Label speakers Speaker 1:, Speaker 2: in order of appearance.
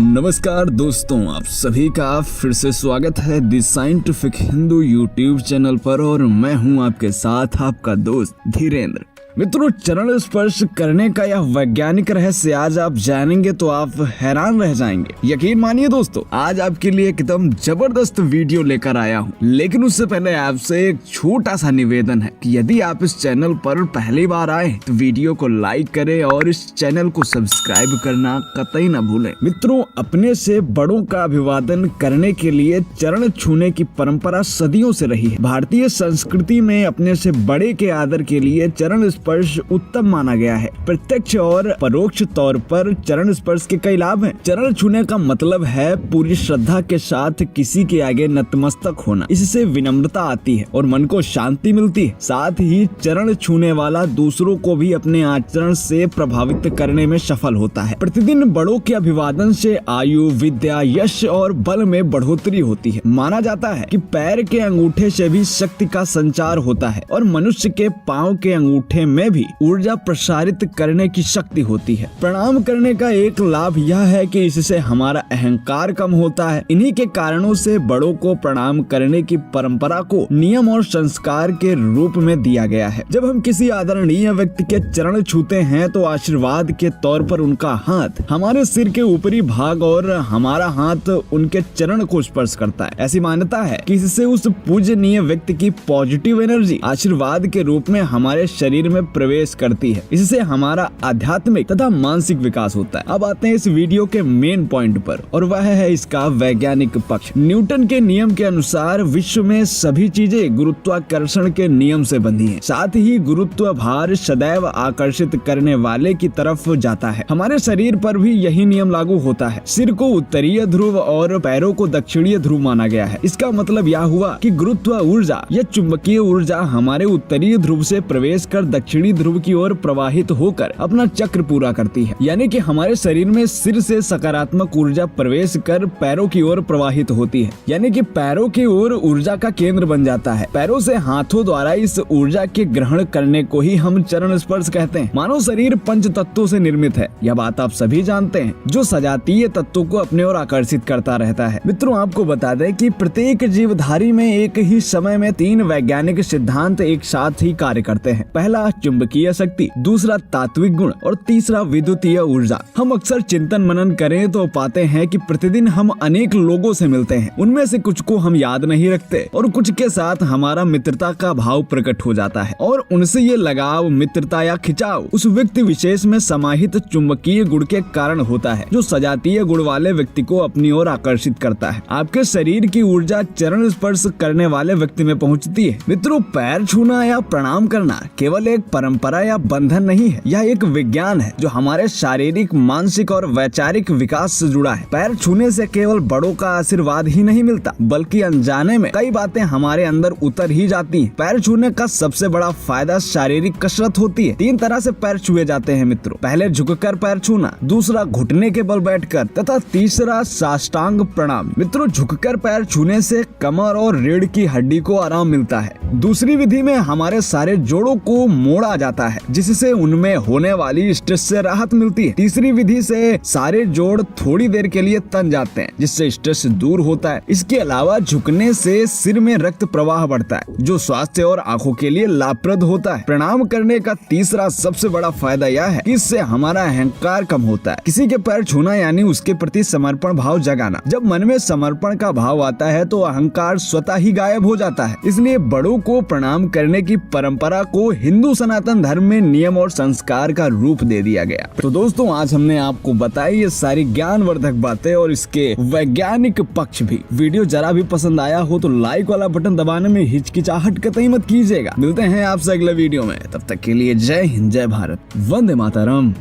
Speaker 1: नमस्कार दोस्तों, आप सभी का फिर से स्वागत है the scientific Hindu YouTube channel पर और मैं हूं आपके साथ आपका दोस्त धीरेन्द्र। मित्रों, चरण स्पर्श करने का यह वैज्ञानिक रहस्य आज आप जानेंगे तो आप हैरान रह जाएंगे। यकीन मानिए दोस्तों, आज आपके लिए एकदम जबरदस्त वीडियो लेकर आया हूं। लेकिन उससे पहले आपसे एक छोटा सा निवेदन है कि यदि आप इस चैनल पर पहली बार आए तो वीडियो को लाइक करें और इस चैनल को सब्सक्राइब करना कतई न भूलें। मित्रों, अपने से बड़ों का अभिवादन करने के लिए चरण छूने की परंपरा सदियों से रही है। भारतीय संस्कृति में अपने से बड़े के आदर के लिए चरण स्पर्श उत्तम माना गया है। प्रत्यक्ष और परोक्ष तौर पर चरण स्पर्श के कई लाभ हैं। चरण छूने का मतलब है पूरी श्रद्धा के साथ किसी के आगे नतमस्तक होना। इससे विनम्रता आती है और मन को शांति मिलती है। साथ ही चरण छूने वाला दूसरों को भी अपने आचरण से प्रभावित करने में सफल होता है। प्रतिदिन बड़ों के अभिवादन से आयु, विद्या, यश और बल में बढ़ोतरी होती है। माना जाता है कि पैर के अंगूठे से भी शक्ति का संचार होता है और मनुष्य के पांव के अंगूठे में भी ऊर्जा प्रसारित करने की शक्ति होती है। प्रणाम करने का एक लाभ यह है कि इससे हमारा अहंकार कम होता है। इन्हीं के कारणों से बड़ों को प्रणाम करने की परंपरा को नियम और संस्कार के रूप में दिया गया है। जब हम किसी आदरणीय व्यक्ति के चरण छूते हैं तो आशीर्वाद के तौर पर उनका हाथ हमारे सिर के ऊपरी भाग और हमारा हाथ उनके चरण को स्पर्श करता है। ऐसी मान्यता है कि इससे उस पूजनीय व्यक्ति की पॉजिटिव एनर्जी आशीर्वाद के रूप में हमारे शरीर में प्रवेश करती है। इससे हमारा आध्यात्मिक तथा मानसिक विकास होता है। अब आते हैं इस वीडियो के मेन पॉइंट पर और वह है इसका वैज्ञानिक पक्ष। न्यूटन के नियम के अनुसार विश्व में सभी चीजें गुरुत्वाकर्षण के नियम से बंधी हैं। साथ ही गुरुत्व भार सदैव आकर्षित करने वाले की तरफ जाता है। हमारे शरीर पर भी यही नियम लागू होता है। सिर को उत्तरीय ध्रुव और पैरों को दक्षिणीय ध्रुव माना गया है। इसका मतलब यह हुआ कि गुरुत्व ऊर्जा या चुंबकीय ऊर्जा हमारे उत्तरीय ध्रुव से प्रवेश कर दक्षिणी ध्रुव की ओर प्रवाहित होकर अपना चक्र पूरा करती है। यानी कि हमारे शरीर में सिर से सकारात्मक ऊर्जा प्रवेश कर पैरों की ओर प्रवाहित होती है। यानी कि पैरों की ओर ऊर्जा का केंद्र बन जाता है। पैरों से हाथों द्वारा इस ऊर्जा के ग्रहण करने को ही हम चरण स्पर्श कहते हैं। मानव शरीर पंच तत्वों से निर्मित है। यह बात आप सभी जानते हैं, जो सजातीय तत्वों को अपने ओर आकर्षित करता रहता है। मित्रों, आपको बता दें कि प्रत्येक जीवधारी में एक ही समय में 3 वैज्ञानिक सिद्धांत एक साथ ही कार्य करते हैं। पहला चुंबकीय शक्ति, दूसरा तात्विक गुण और तीसरा विद्युतीय ऊर्जा। हम अक्सर चिंतन मनन करें तो पाते हैं कि प्रतिदिन हम अनेक लोगों से मिलते हैं। उनमें से कुछ को हम याद नहीं रखते और कुछ के साथ हमारा मित्रता का भाव प्रकट हो जाता है और उनसे ये लगाव, मित्रता या खिंचाव उस व्यक्ति विशेष में समाहित चुंबकीय गुण के कारण होता है, जो सजातीय गुण वाले व्यक्ति को अपनी ओर आकर्षित करता है। आपके शरीर की ऊर्जा चरण स्पर्श करने वाले व्यक्ति में पहुंचती है। मित्रों, पैर छूना या प्रणाम करना केवल एक परंपरा या बंधन नहीं है, यह एक विज्ञान है जो हमारे शारीरिक, मानसिक और वैचारिक विकास से जुड़ा है। पैर छूने से केवल बड़ों का आशीर्वाद ही नहीं मिलता, बल्कि अनजाने में कई बातें हमारे अंदर उतर ही जाती हैं। पैर छूने का सबसे बड़ा फायदा शारीरिक कसरत होती है। 3 तरह से पैर छुए जाते हैं मित्रों। पहले झुककर पैर छूना, दूसरा घुटने के बल बैठकर तथा तीसरा साष्टांग प्रणाम। मित्रों, झुककर पैर छूने से कमर और रीढ़ की हड्डी को आराम मिलता है। दूसरी विधि में हमारे सारे जोड़ों को मोड़ा जाता है, जिससे उनमें होने वाली स्ट्रेस से राहत मिलती है। तीसरी विधि से सारे जोड़ थोड़ी देर के लिए तन जाते हैं, जिससे स्ट्रेस दूर होता है। इसके अलावा झुकने से सिर में रक्त प्रवाह बढ़ता है, जो स्वास्थ्य और आंखों के लिए लाभप्रद होता है। प्रणाम करने का तीसरा सबसे बड़ा फायदा यह है कि इससे हमारा अहंकार कम होता है। किसी के पैर छूना यानी उसके प्रति समर्पण भाव जगाना। जब मन में समर्पण का भाव आता है तो अहंकार स्वतः ही गायब हो जाता है। इसलिए बड़ों को प्रणाम करने की परंपरा को हिंदू सनातन धर्म में नियम और संस्कार का रूप दे दिया गया। तो दोस्तों, आज हमने आपको बताई ये सारी ज्ञानवर्धक बातें और इसके वैज्ञानिक पक्ष भी। वीडियो जरा भी पसंद आया हो तो लाइक वाला बटन दबाने में हिचकिचाहट कतई मत कीजिएगा। मिलते हैं आपसे अगले वीडियो में, तब तक के लिए जय हिंद, जय भारत, वंदे मातरम।